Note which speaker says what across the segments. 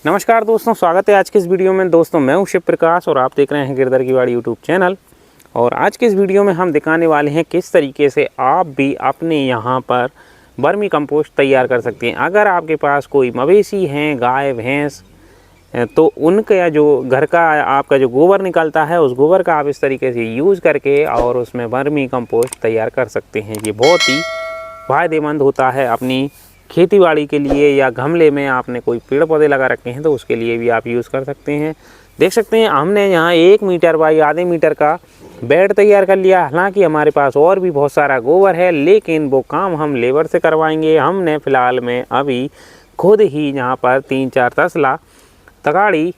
Speaker 1: नमस्कार दोस्तों, स्वागत है आज के इस वीडियो में। दोस्तों मैं हूं शिव प्रकाश और आप देख रहे हैं गिरधर की बाड़ी यूट्यूब चैनल। और आज के इस वीडियो में हम दिखाने वाले हैं किस तरीके से आप भी अपने यहां पर वर्मी कंपोस्ट तैयार कर सकते हैं। अगर आपके पास कोई मवेशी हैं, गाय भैंस, तो उनका जो घर का आपका जो गोबर निकलता है उस गोबर का आप इस तरीके से यूज़ करके और उसमें वर्मी कंपोस्ट तैयार कर सकते हैं। ये बहुत ही फ़ायदेमंद होता है अपनी खेतीबाड़ी के लिए, या गमले में आपने कोई पेड़ पौधे लगा रखे हैं तो उसके लिए भी आप यूज़ कर सकते हैं। देख सकते हैं हमने यहाँ 1 मीटर बाई आधे मीटर का बेड तैयार कर लिया। हालांकि हमारे पास और भी बहुत सारा गोबर है, लेकिन वो काम हम लेबर से करवाएंगे। हमने फ़िलहाल में अभी खुद ही यहाँ पर 3-4 तसला तगाड़ी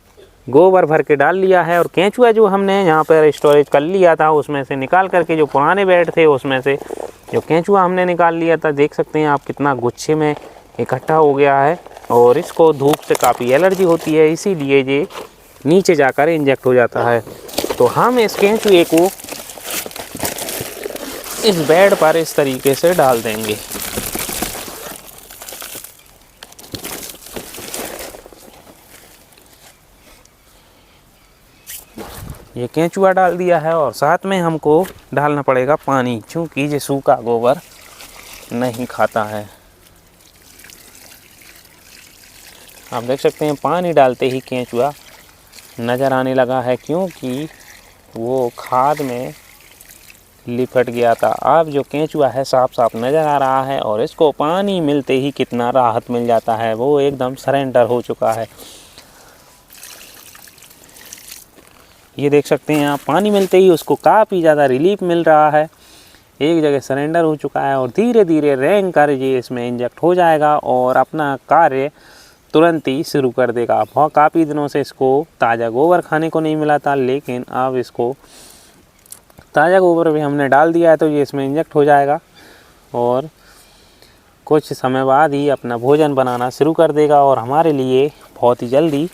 Speaker 1: गोबर भर के डाल लिया है। और केंचुआ जो हमने यहाँ पर स्टोरेज कर लिया था उसमें से निकाल करके, जो पुराने बेड थे उसमें से जो केंचुआ हमने निकाल लिया था, देख सकते हैं आप कितना गुच्छे में इकट्ठा हो गया है। और इसको धूप से काफ़ी एलर्जी होती है, इसीलिए ये नीचे जाकर इंजेक्ट हो जाता है। तो हम इस केंचुए को इस बेड पर इस तरीके से डाल देंगे। ये केंचुआ डाल दिया है और साथ में हमको डालना पड़ेगा पानी, क्योंकि ये सूखा गोबर नहीं खाता है। आप देख सकते हैं पानी डालते ही केंचुआ नज़र आने लगा है, क्योंकि वो खाद में लिपट गया था। अब जो केंचुआ है साफ साफ नज़र आ रहा है और इसको पानी मिलते ही कितना राहत मिल जाता है, वो एकदम सरेंडर हो चुका है। ये देख सकते हैं आप, पानी मिलते ही उसको काफ़ी ज़्यादा रिलीफ मिल रहा है, एक जगह सरेंडर हो चुका है और धीरे धीरे रेंग कर ये इसमें इंजेक्ट हो जाएगा और अपना कार्य तुरंत ही शुरू कर देगा। बहुत काफ़ी दिनों से इसको ताज़ा गोबर खाने को नहीं मिला था, लेकिन अब इसको ताज़ा गोबर भी हमने डाल दिया है तो ये इसमें इंजेक्ट हो जाएगा और कुछ समय बाद ही अपना भोजन बनाना शुरू कर देगा और हमारे लिए बहुत ही जल्दी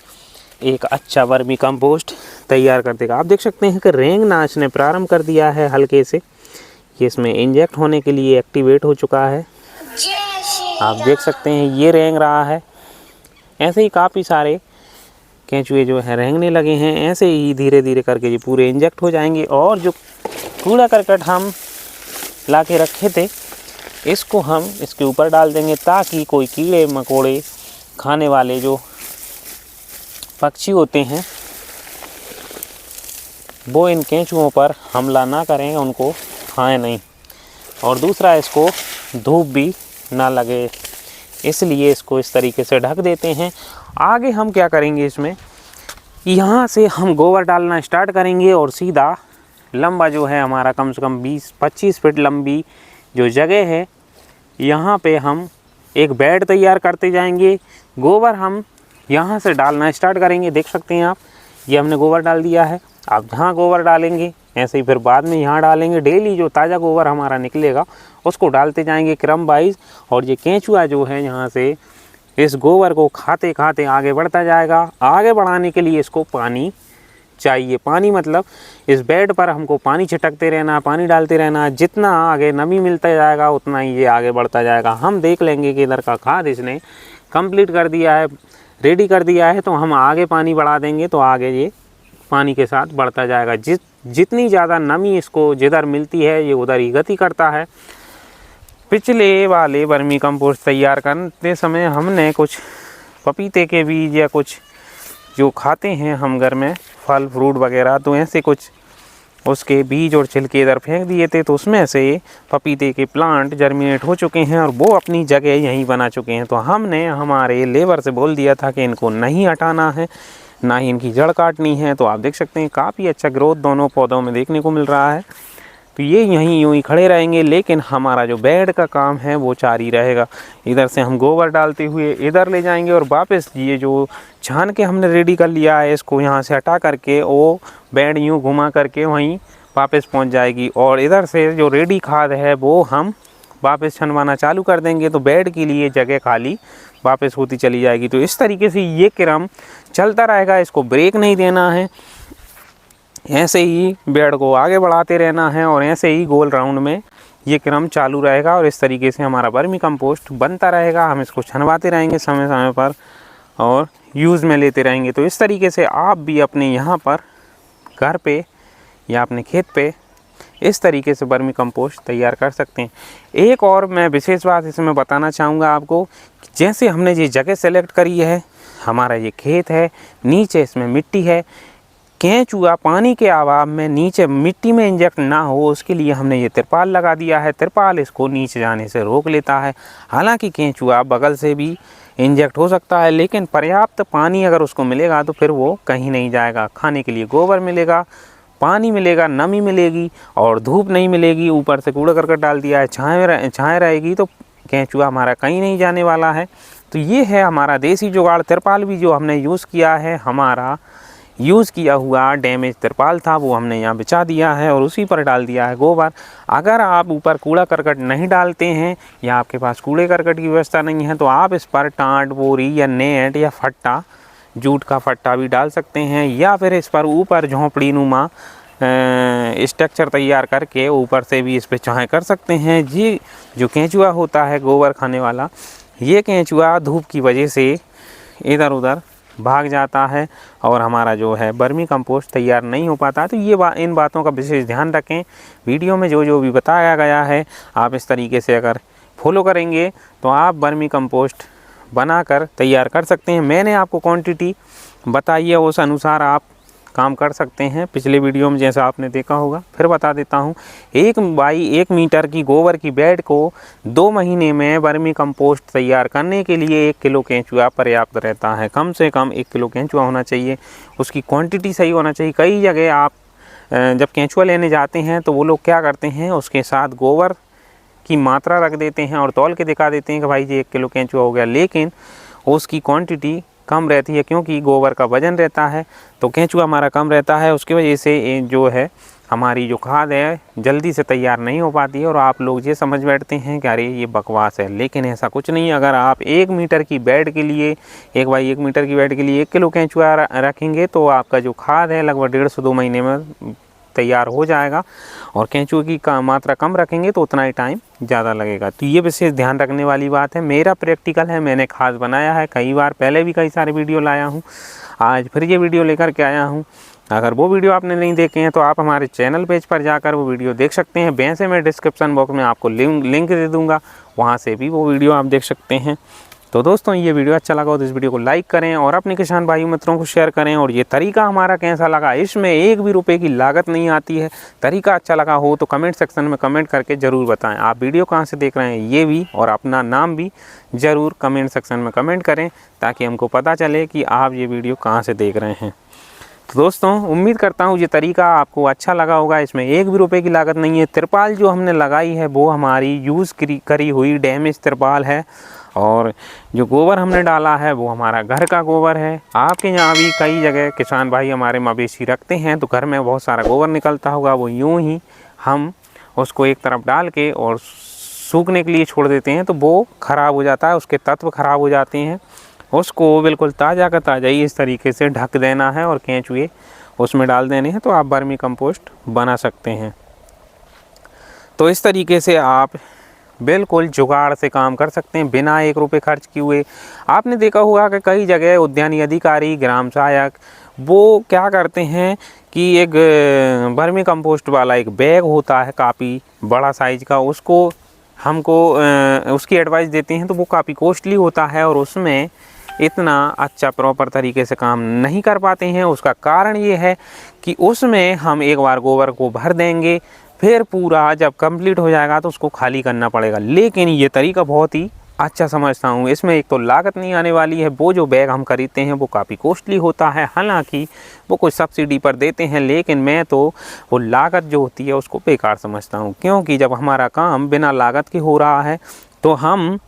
Speaker 1: एक अच्छा वर्मी कंपोस्ट तैयार कर देगा। आप देख सकते हैं कि रेंगना इसने प्रारंभ कर दिया है हल्के से, ये इसमें इंजेक्ट होने के लिए एक्टिवेट हो चुका है। आप देख सकते हैं ये रेंग रहा है। ऐसे ही काफ़ी सारे केंचुए जो है रेंगने लगे हैं। ऐसे ही धीरे धीरे करके ये पूरे इंजेक्ट हो जाएंगे। और जो कूड़ा करकट हम ला के रखे थे इसको हम इसके ऊपर डाल देंगे, ताकि कोई कीड़े मकोड़े खाने वाले जो पक्षी होते हैं वो इन केंचुओं पर हमला ना करें, उनको खाएं नहीं। और दूसरा, इसको धूप भी ना लगे, इसलिए इसको इस तरीके से ढक देते हैं। आगे हम क्या करेंगे, इसमें यहाँ से हम गोबर डालना स्टार्ट करेंगे और सीधा लंबा जो है हमारा कम से कम 20-25 फीट लंबी जो जगह है, यहाँ पे हम एक बेड तैयार करते जाएंगे। गोबर हम यहाँ से डालना स्टार्ट करेंगे। देख सकते हैं आप, ये हमने गोबर डाल दिया है। आप जहाँ गोबर डालेंगे ऐसे ही फिर बाद में यहाँ डालेंगे। डेली जो ताज़ा गोबर हमारा निकलेगा उसको डालते जाएंगे क्रम वाइज। और ये केंचुआ जो है यहाँ से इस गोबर को खाते खाते आगे बढ़ता जाएगा। आगे बढ़ाने के लिए इसको पानी चाहिए। पानी मतलब इस बेड पर हमको पानी छिटकते रहना, पानी डालते रहना। जितना आगे नमी मिलता जाएगा उतना ही ये आगे बढ़ता जाएगा। हम देख लेंगे कि इधर का खाद इसने कंप्लीट कर दिया है, रेडी कर दिया है, तो हम आगे पानी बढ़ा देंगे तो आगे ये पानी के साथ बढ़ता जाएगा। जितनी ज़्यादा नमी इसको जिधर मिलती है ये उधर ही गति करता है। पिछले वाले वर्मी कंपोस्ट तैयार करते समय हमने कुछ पपीते के बीज या कुछ जो खाते हैं हम घर में फल फ्रूट वगैरह, तो ऐसे कुछ उसके बीज और छिलके इधर फेंक दिए थे, तो उसमें से पपीते के प्लांट जर्मिनेट हो चुके हैं और वो अपनी जगह यहीं बना चुके हैं। तो हमने हमारे लेबर से बोल दिया था कि इनको नहीं हटाना है, ना ही इनकी जड़ काटनी है। तो आप देख सकते हैं काफ़ी अच्छा ग्रोथ दोनों पौधों में देखने को मिल रहा है। तो ये यहीं यूँ ही खड़े रहेंगे, लेकिन हमारा जो बेड का काम है वो जारी रहेगा। इधर से हम गोबर डालते हुए इधर ले जाएंगे और वापस ये जो छान के हमने रेडी कर लिया है इसको यहाँ से हटा करके वो बेड यूँ घुमा करके वहीं वापस पहुँच जाएगी। और इधर से जो रेडी खाद है वो हम वापस छनवाना चालू कर देंगे, तो बेड के लिए जगह खाली वापस होती चली जाएगी। तो इस तरीके से ये क्रम चलता रहेगा, इसको ब्रेक नहीं देना है। ऐसे ही बेड को आगे बढ़ाते रहना है और ऐसे ही गोल राउंड में ये क्रम चालू रहेगा और इस तरीके से हमारा वर्मी कंपोस्ट बनता रहेगा। हम इसको छनवाते रहेंगे समय समय पर और यूज़ में लेते रहेंगे। तो इस तरीके से आप भी अपने यहाँ पर घर पे या अपने खेत पे इस तरीके से वर्मी कंपोस्ट तैयार कर सकते हैं। एक और मैं विशेष बात इसमें बताना चाहूँगा आपको, जैसे हमने ये जगह सेलेक्ट करी है, हमारा ये खेत है, नीचे इसमें मिट्टी है, केंचुआ पानी के अभाव में नीचे मिट्टी में इंजेक्ट ना हो उसके लिए हमने ये तिरपाल लगा दिया है। तिरपाल इसको नीचे जाने से रोक लेता है। हालांकि केंचुआ बगल से भी इंजेक्ट हो सकता है, लेकिन पर्याप्त पानी अगर उसको मिलेगा तो फिर वो कहीं नहीं जाएगा। खाने के लिए गोबर मिलेगा, पानी मिलेगा, नमी मिलेगी और धूप नहीं मिलेगी। ऊपर से कूड़ा करकट डाल दिया है, छाँव रहेगी तो केंचुआ हमारा कहीं नहीं जाने वाला है। तो ये है हमारा देसी जुगाड़। तिरपाल भी जो हमने यूज़ किया है, हमारा यूज़ किया हुआ डैमेज तिरपाल था, वो हमने यहाँ बिछा दिया है और उसी पर डाल दिया है गोबर। अगर आप ऊपर कूड़ा करकट नहीं डालते हैं या आपके पास कूड़े करकट की व्यवस्था नहीं है तो आप इस पर टाट, बोरी या नेट या फट्टा, जूट का फट्टा भी डाल सकते हैं, या फिर इस पर ऊपर झोंपड़ी नुमा स्ट्रक्चर तैयार करके ऊपर से भी इस पर छाँव कर सकते हैं। ये जो केंचुआ होता है गोबर खाने वाला, ये केंचुआ धूप की वजह से इधर उधर भाग जाता है और हमारा जो है वर्मी कंपोस्ट तैयार नहीं हो पाता। तो ये इन बातों का विशेष ध्यान रखें। वीडियो में जो जो भी बताया गया है आप इस तरीके से अगर फॉलो करेंगे तो आप वर्मी कंपोस्ट बनाकर तैयार कर सकते हैं। मैंने आपको क्वांटिटी बताई है, उस अनुसार आप काम कर सकते हैं। पिछले वीडियो में जैसा आपने देखा होगा, फिर बता देता हूँ। 1 बाई 1 मीटर की गोबर की बेड को 2 महीने में वर्मी कंपोस्ट तैयार करने के लिए 1 किलो केंचुआ पर्याप्त रहता है। कम से कम 1 किलो केंचुआ होना चाहिए, उसकी क्वांटिटी सही होना चाहिए। कई जगह आप जब केंचुआ लेने जाते हैं तो वो लोग क्या करते हैं, उसके साथ गोबर की मात्रा रख देते हैं और तौल के दिखा देते हैं कि भाई जी 1 किलो केंचुआ हो गया, लेकिन उसकी क्वांटिटी कम रहती है क्योंकि गोबर का वजन रहता है तो केंचुआ हमारा कम रहता है। उसकी वजह से जो है हमारी जो खाद है जल्दी से तैयार नहीं हो पाती है और आप लोग ये समझ बैठते हैं कि अरे ये बकवास है, लेकिन ऐसा कुछ नहीं है। अगर आप 1 मीटर की बेड के लिए 1 बाई 1 मीटर की बेड के लिए 1 किलो केंचुआ रखेंगे तो आपका जो खाद है लगभग 1.5 से 2 महीने में तैयार हो जाएगा। और केंचुए की मात्रा कम रखेंगे तो उतना ही टाइम ज़्यादा लगेगा। तो ये विशेष ध्यान रखने वाली बात है। मेरा प्रैक्टिकल है, मैंने खाद बनाया है कई बार, पहले भी कई सारे वीडियो लाया हूँ, आज फिर ये वीडियो लेकर के आया हूँ। अगर वो वीडियो आपने नहीं देखे हैं तो आप हमारे चैनल पेज पर जाकर वो वीडियो देख सकते हैं। वैसे मैं डिस्क्रिप्शन बॉक्स में आपको लिंक दे दूँगा, वहाँ से भी वो वीडियो आप देख सकते हैं। तो दोस्तों ये वीडियो अच्छा लगा हो तो इस वीडियो को लाइक करें और अपने किसान भाई मित्रों को शेयर करें। और ये तरीका हमारा कैसा लगा, इसमें 1 भी रुपये की लागत नहीं आती है। तरीका अच्छा लगा हो तो कमेंट सेक्शन में कमेंट करके ज़रूर बताएं आप वीडियो कहाँ से देख रहे हैं ये भी, और अपना नाम भी ज़रूर कमेंट सेक्शन में कमेंट करें ताकि हमको पता चले कि आप ये वीडियो कहाँ से देख रहे हैं। तो दोस्तों उम्मीद करता हूँ ये तरीका आपको अच्छा लगा होगा। इसमें 1 भी रुपये की लागत नहीं है। तिरपाल जो हमने लगाई है वो हमारी यूज़ करी हुई डैमेज तिरपाल है और जो गोबर हमने डाला है वो हमारा घर का गोबर है। आपके यहाँ भी कई जगह किसान भाई हमारे मवेशी रखते हैं तो घर में बहुत सारा गोबर निकलता होगा, वो यूँ ही हम उसको एक तरफ डाल के और सूखने के लिए छोड़ देते हैं तो वो ख़राब हो जाता है, उसके तत्व ख़राब हो जाते हैं। उसको बिल्कुल ताज़ा का ताज़ा ही इस तरीके से ढक देना है और केंचुए उसमें डाल देने हैं तो आप वर्मी कंपोस्ट बना सकते हैं। तो इस तरीके से आप बिल्कुल जुगाड़ से काम कर सकते हैं बिना 1 रुपये खर्च किए हुए। आपने देखा होगा कि कई जगह उद्यानी अधिकारी, ग्राम सहायक वो क्या करते हैं कि एक वर्मी कंपोस्ट वाला एक बैग होता है काफ़ी बड़ा साइज़ का, उसको हमको उसकी एडवाइस देते हैं तो वो काफ़ी कॉस्टली होता है और उसमें इतना अच्छा प्रॉपर तरीके से काम नहीं कर पाते हैं। उसका कारण ये है कि उसमें हम एक बार गोबर को भर देंगे, फिर पूरा जब कंप्लीट हो जाएगा तो उसको खाली करना पड़ेगा। लेकिन ये तरीका बहुत ही अच्छा समझता हूँ। इसमें एक तो लागत नहीं आने वाली है, वो जो बैग हम खरीदते हैं वो काफ़ी कॉस्टली होता है, हालांकि वो कुछ सब्सिडी पर देते हैं, लेकिन मैं तो वो लागत जो होती है उसको बेकार समझता हूँ। क्योंकि जब हमारा काम बिना लागत के हो रहा है तो हम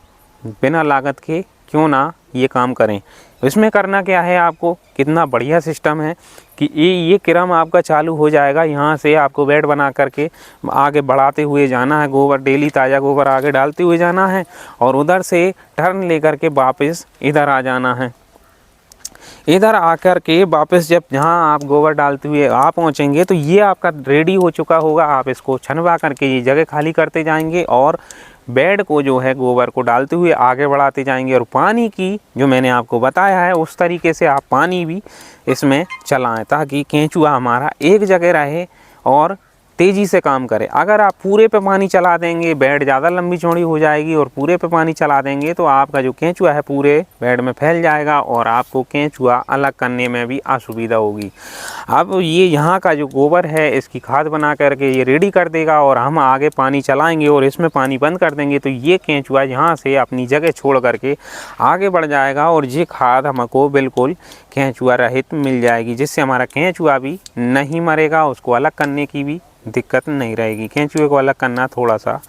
Speaker 1: बिना लागत के क्यों ना ये काम करें। इसमें करना क्या है, आपको कितना बढ़िया सिस्टम है कि ये क्रम आपका चालू हो जाएगा। यहाँ से आपको बेड बना करके आगे बढ़ाते हुए जाना है, गोबर डेली ताज़ा गोबर आगे डालते हुए जाना है और उधर से टर्न लेकर के वापस इधर आ जाना है। इधर आकर के वापस जब जहाँ आप गोबर डालते हुए आप पहुँचेंगे तो ये आपका रेडी हो चुका होगा। आप इसको छनवा करके ये जगह खाली करते जाएंगे और बेड को जो है गोबर को डालते हुए आगे बढ़ाते जाएंगे। और पानी की जो मैंने आपको बताया है उस तरीके से आप पानी भी इसमें चलाएं ताकि केंचुआ हमारा एक जगह रहे और तेज़ी से काम करे। अगर आप पूरे पे पानी चला देंगे, बेड ज़्यादा लंबी चौड़ी हो जाएगी और पूरे पे पानी चला देंगे तो आपका जो केंचुआ है पूरे बेड में फैल जाएगा और आपको केंचुआ अलग करने में भी असुविधा होगी। अब ये यहाँ का जो गोबर है इसकी खाद बना करके ये रेडी कर देगा और हम आगे पानी चलाएंगे और इसमें पानी बंद कर देंगे तो ये केंचुआ यहाँ से अपनी जगह छोड़ करके आगे बढ़ जाएगा और ये खाद हमको बिल्कुल केंचुआ रहित मिल जाएगी, जिससे हमारा केंचुआ भी नहीं मरेगा, उसको अलग करने की भी दिक्कत नहीं रहेगी। केंचुए को अलग करना थोड़ा सा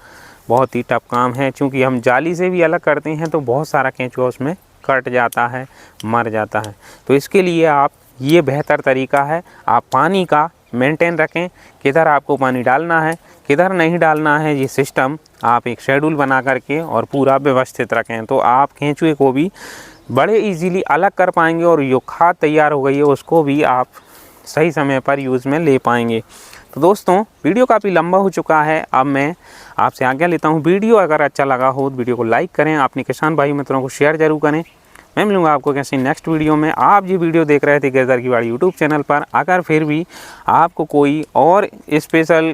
Speaker 1: बहुत ही टफ काम है, क्योंकि हम जाली से भी अलग करते हैं तो बहुत सारा केंचुआ उसमें कट जाता है, मर जाता है। तो इसके लिए आप ये बेहतर तरीका है, आप पानी का मेंटेन रखें, किधर आपको पानी डालना है किधर नहीं डालना है, ये सिस्टम आप एक शेड्यूल बना करके और पूरा व्यवस्थित रखें तो आप केंचुए को भी बड़े इजीली अलग कर पाएंगे और जो खाद तैयार हो गई है उसको भी आप सही समय पर यूज़ में ले पाएंगे। तो दोस्तों वीडियो काफ़ी लंबा हो चुका है, अब मैं आपसे आज्ञा लेता हूँ। वीडियो अगर अच्छा लगा हो तो वीडियो को लाइक करें, अपने किसान भाई मित्रों को शेयर जरूर करें। मैं मिलूँगा आपको कैसे नेक्स्ट वीडियो में। आप ये वीडियो देख रहे थे गिरधर की बाड़ी यूट्यूब चैनल पर। अगर फिर भी आपको कोई और स्पेशल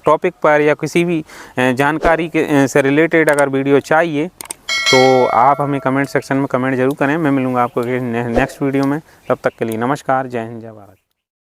Speaker 1: टॉपिक पर या किसी भी जानकारी के से रिलेटेड अगर वीडियो चाहिए तो आप हमें कमेंट सेक्शन में कमेंट जरूर करें। मैं मिलूँगा आपको नेक्स्ट वीडियो में। तब तक के लिए नमस्कार, जय हिंद, जय भारत।